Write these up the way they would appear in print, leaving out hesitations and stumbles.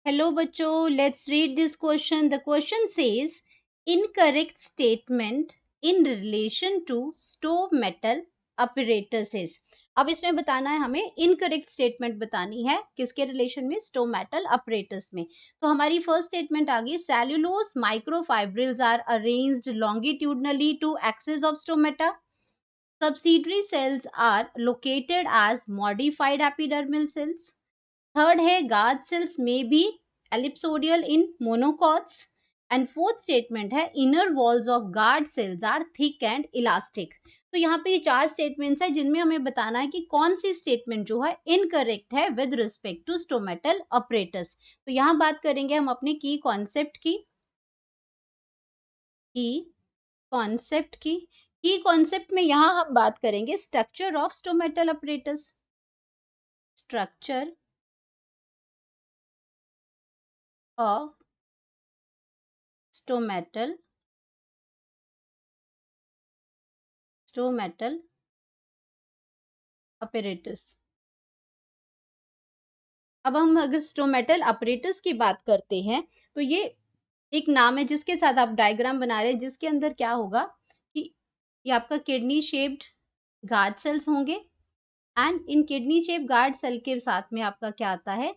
Hello बच्चों, let's read this question. The question says incorrect statement in relation to stomatal apparatus। अब इसमें बताना है हमें, इनकरेक्ट स्टेटमेंट बतानी है किसके रिलेशन में, स्टोव मेटल apparatus में। तो हमारी फर्स्ट स्टेटमेंट आ गई, cellulose microfibrils are arranged longitudinally to axis of stomata. Subsidiary cells are located as modified epidermal cells. Third है, guard cells may be ellipsoidal in monocots. And fourth statement है, inner walls of guard cells are thick and elastic. तो यहाँ पे ये चार statements है जिनमें हमें बताना है कि कौन सी स्टेटमेंट जो है इनकरेक्ट है with respect to stomatal apparatus. तो यहाँ बात करेंगे हम अपने की कॉन्सेप्ट में यहाँ हम बात करेंगे structure of stomatal apparatus. Structure of stomatal apparatus. अब हम अगर स्टोमेटल अपरेटस की बात करते हैं तो ये एक नाम है जिसके साथ आप डायग्राम बना रहे हैं, जिसके अंदर क्या होगा कि ये आपका किडनी शेप्ड गार्ड सेल्स होंगे। And in kidney shape guard cell के साथ में आपका क्या आता है,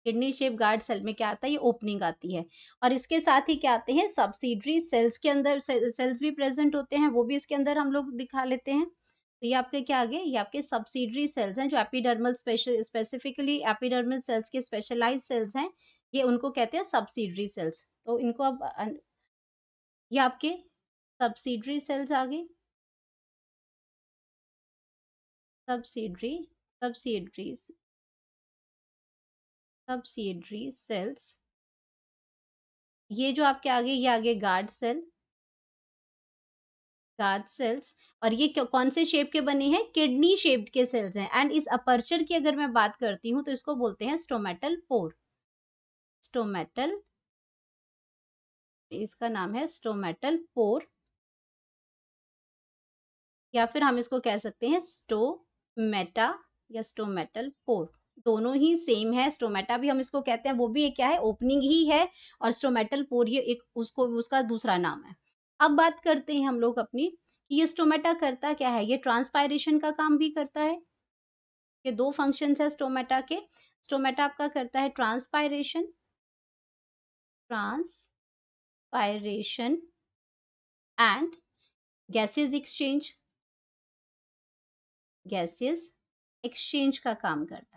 किडनी शेप गार्ड सेल में क्या आता है, ये ओपनिंग आती है। और इसके साथ ही क्या आते हैं, सब्सिडरी सेल्स के अंदर सेल्स भी प्रेजेंट होते हैं, वो भी इसके अंदर हम लोग दिखा लेते हैं। तो ये आपके क्या आ गए, ये आपके सब्सिडरी सेल्स हैं जो एपिडर्मल स्पेसिफिकली एपिडर्मल सेल्स के स्पेशलाइज सेल्स हैं, ये उनको कहते हैं सब्सिडरी सेल्स। तो इनको अब ये आपके सब्सिडरी सेल्स आ गए, सब्सिडरी सब्सिडरीज सब्सिडरी सेल्स। ये जो आपके आगे, ये आगे गार्ड सेल्स। और ये कौन से शेप के बने हैं, किडनी शेप्ड के सेल्स हैं। एंड इस अपर्चर की अगर मैं बात करती हूँ तो इसको बोलते हैं स्टोमेटल पोर। स्टोमेटल, इसका नाम है स्टोमेटल पोर, या फिर हम इसको कह सकते हैं स्टोमेटा या स्टोमेटल पोर। दोनों ही सेम है। स्टोमेटा भी हम इसको कहते हैं, वो भी एक क्या है, ओपनिंग ही है। और स्टोमेटल पोर ये एक उसको उसका दूसरा नाम है। अब बात करते हैं हम लोग अपनी कि ये स्टोमेटा करता क्या है। ये ट्रांसपायरेशन का काम भी करता है। ये दो फंक्शंस है स्टोमेटा के। स्टोमेटा आपका करता है transpiration, transpiration and gases exchange, gases exchange का काम करता है।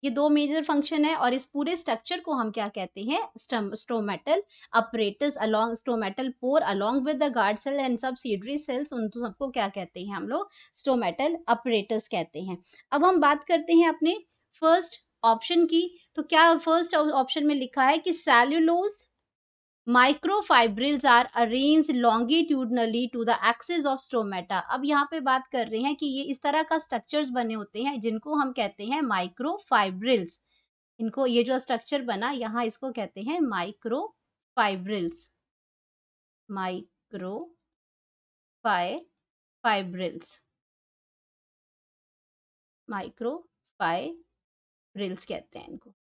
ये दो मेजर फंक्शन है। और इस पूरे स्ट्रक्चर को हम क्या कहते हैं, stomatal apparatus along stomatal pore along with the guard cell and subsidiary cells, उन सबको क्या कहते हैं हम लोग, स्टोमेटल अपरेटस कहते हैं। अब हम बात करते हैं अपने फर्स्ट ऑप्शन की। तो क्या फर्स्ट ऑप्शन में लिखा है कि cellulose microfibrils are arrange longitudinally to the axis of stomata. अब यहाँ पे बात कर रहे हैं कि ये इस तरह का स्ट्रक्चर्स बने होते हैं जिनको हम कहते हैं माइक्रोफाइब्रिल्स। इनको, ये जो स्ट्रक्चर बना यहाँ, इसको कहते हैं माइक्रोफाइब्रिल्स, माइक्रोफाइब्रिल्स, माइक्रोफाइब्रिल्स कहते हैं इनको।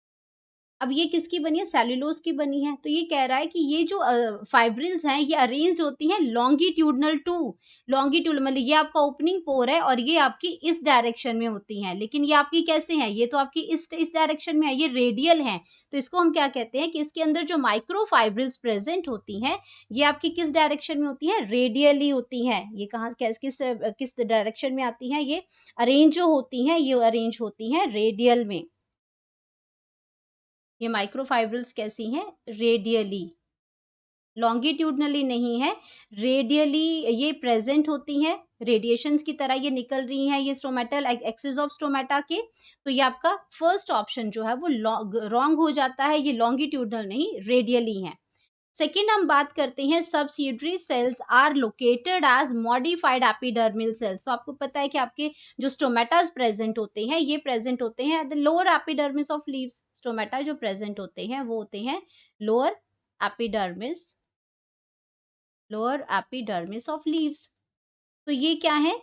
अब ये किसकी बनी है, सेल्यूलोज की बनी है। तो ये कह रहा है कि ये जो फाइब्रिल्स हैं ये अरेंज्ड होती हैं लॉन्गिट्यूडनल टू, लॉन्गिट्यूड मतलब ये आपका ओपनिंग पोर है और ये आपकी इस डायरेक्शन में होती हैं। लेकिन ये आपकी कैसे हैं, ये तो आपकी इस डायरेक्शन में है, ये रेडियल हैं। तो इसको हम क्या कहते हैं कि इसके अंदर जो माइक्रो फाइब्रिल्स प्रेजेंट होती हैं ये आपकी किस डायरेक्शन में होती हैं, रेडियली होती हैं। ये कहाँ किस डायरेक्शन में आती हैं, ये अरेंज जो होती हैं ये अरेंज होती हैं रेडियल में। ये माइक्रोफाइब्रिल्स कैसी हैं, रेडियली, लॉन्गिट्यूडनली नहीं है, रेडियली ये प्रेजेंट होती हैं। रेडिएशंस की तरह ये निकल रही हैं, ये स्टोमेटल एक्सिस ऑफ स्टोमेटा के। तो ये आपका फर्स्ट ऑप्शन जो है वो रॉन्ग हो जाता है, ये लॉन्गिट्यूडनल नहीं, रेडियली है। सेकेंड हम बात करते हैं, subsidiary cells are located as modified epidermal cells. तो आपको पता है कि आपके जो स्टोमेटास प्रेजेंट होते हैं ये प्रेजेंट होते हैं the lower epidermis of leaves. Stomata जो प्रेजेंट होते हैं वो होते हैं lower epidermis, lower epidermis of leaves. तो ये क्या है,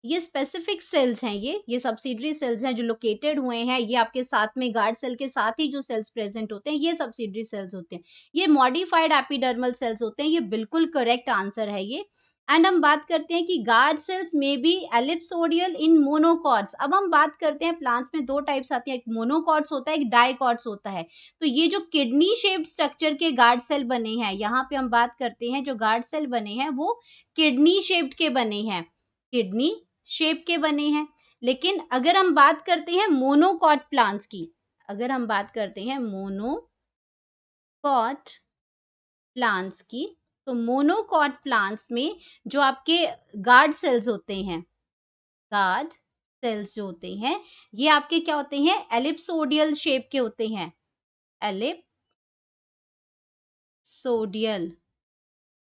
ये स्पेसिफिक सेल्स हैं, ये सब्सिडरी सेल्स हैं जो लोकेटेड हुए हैं, ये आपके साथ में गार्ड सेल के साथ ही जो सेल्स प्रेजेंट होते हैं, ये सब्सिडरी सेल्स होते हैं। ये मॉडिफाइड एपिडर्मल सेल्स होते हैं, ये बिल्कुल करेक्ट आंसर है ये। एंड हम बात करते हैं कि guard cells may be ellipsoidal in monocots. अब हम बात करते हैं प्लांट्स में 2 टाइप्स आती हैं, एक मोनोकॉट्स होता है, एक डाइकॉट्स होता है। तो ये जो किडनी शेप्ड स्ट्रक्चर के गार्ड सेल बने हैं, यहाँ पे हम बात करते हैं जो गार्ड सेल बने हैं वो किडनी शेप्ड के बने हैं, किडनी शेप के बने हैं। लेकिन अगर हम बात करते हैं मोनोकॉट प्लांट्स की, अगर हम बात करते हैं मोनोकॉट प्लांट्स की, तो मोनोकॉट प्लांट्स में जो आपके गार्ड सेल्स होते हैं, गार्ड सेल्स जो होते हैं, ये आपके क्या होते हैं, एलिप्सोडियल शेप के होते हैं, एलिप्सोडियल।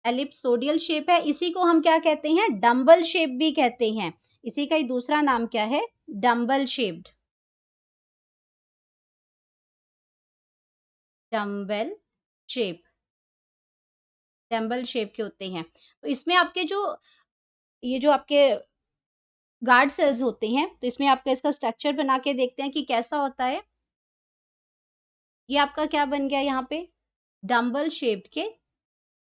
एलिप्सोडियल शेप है, इसी को हम क्या कहते हैं, डंबल शेप भी कहते हैं। इसी का ही दूसरा नाम क्या है, dumbbell shaped, dumbbell shape, dumbbell shape के होते हैं। तो इसमें आपके जो ये जो आपके गार्ड सेल्स होते हैं, तो इसमें आपका इसका स्ट्रक्चर बना के देखते हैं कि कैसा होता है। ये आपका क्या बन गया यहाँ पे, डंबल शेप्ड के,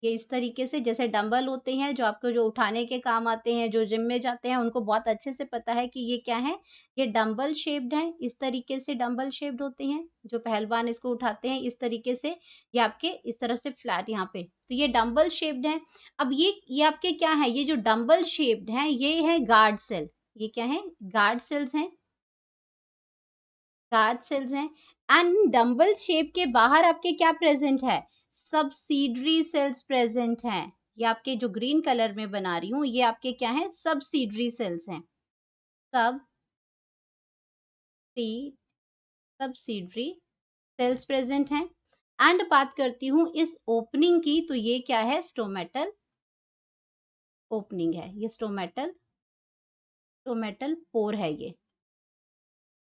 ये इस तरीके से, जैसे डंबल होते हैं जो आपको जो उठाने के काम आते हैं, जो जिम में जाते हैं उनको बहुत अच्छे से पता है कि ये क्या है, ये डंबल शेप्ड है। इस तरीके से डंबल शेप्ड होते हैं, जो पहलवान इसको उठाते हैं इस तरीके से, ये आपके इस तरह से फ्लैट यहाँ पे, तो ये डंबल शेप्ड है। अब ये आपके क्या है, ये जो डंबल शेप्ड है ये है गार्ड सेल, ये क्या है, गार्ड सेल्स हैं, गार्ड सेल्स हैं। एंड डंबल शेप के बाहर आपके क्या प्रेजेंट है, सब्सिडरी सेल्स प्रेजेंट हैं। ये आपके जो ग्रीन कलर में बना रही हूँ, ये आपके क्या है, सब्सिडरी सेल्स हैं, सब सी सब्सिडरी सेल्स प्रेजेंट हैं। एंड बात करती हूँ इस ओपनिंग की, तो ये क्या है, स्टोमेटल ओपनिंग है, ये स्टोमेटल स्टोमेटल पोर है ये।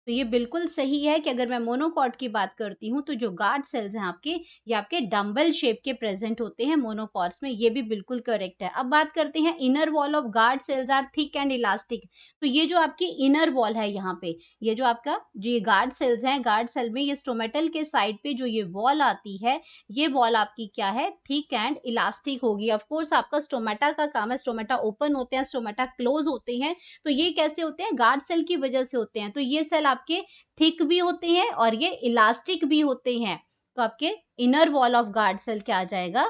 तो ये बिल्कुल सही है कि अगर मैं मोनोकॉट की बात करती हूँ, तो जो गार्ड सेल्स हैं आपके, ये आपके डंबल शेप के प्रेजेंट होते हैं मोनोकॉट्स में, ये भी बिल्कुल करेक्ट है। अब बात करते हैं inner wall of guard cells are thick and elastic. तो ये जो आपकी इनर वॉल है यहाँ पे, ये जो आपका जो ये गार्ड सेल्स हैं, गार्ड सेल में ये स्टोमेटल के साइड पे जो ये वॉल आती है, ये वॉल आपकी क्या है, थिक एंड इलास्टिक होगी। ऑफकोर्स आपका स्टोमेटा का काम है, स्टोमेटा ओपन होते हैं, स्टोमेटा क्लोज होते हैं, तो ये कैसे होते हैं, गार्ड सेल की वजह से होते हैं। तो ये सेल आपके थिक भी होते हैं और ये इलास्टिक भी होते हैं। तो आपके inner wall of guard cell क्या आ जाएगा,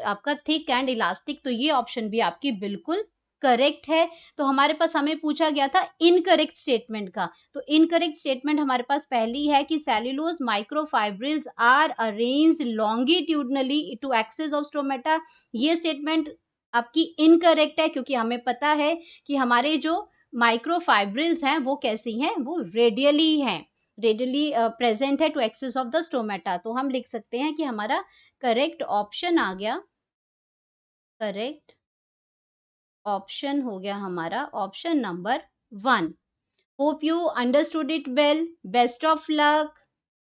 आपका थिक एंड इलास्टिक। तो ये ऑप्शन भी आपकी बिल्कुल करेक्ट है। तो हमारे पास हमें पूछा गया था इनकरेक्ट स्टेटमेंट का, तो इनकरेक्ट स्टेटमेंट हमारे पास पहली है कि cellulose microfibrils are arranged longitudinally to axis of stomata. ये स्टेटमेंट आपकी इनकरेक्ट है, क्योंकि हमें पता है कि हमारे जो माइक्रोफाइब्रिल्स हैं वो कैसी हैं, वो रेडियली हैं, रेडियली प्रेजेंट है to axis of the stomata. तो हम लिख सकते हैं कि हमारा करेक्ट ऑप्शन आ गया, करेक्ट ऑप्शन हो गया हमारा option number 1। Hope you understood it well, best of luck.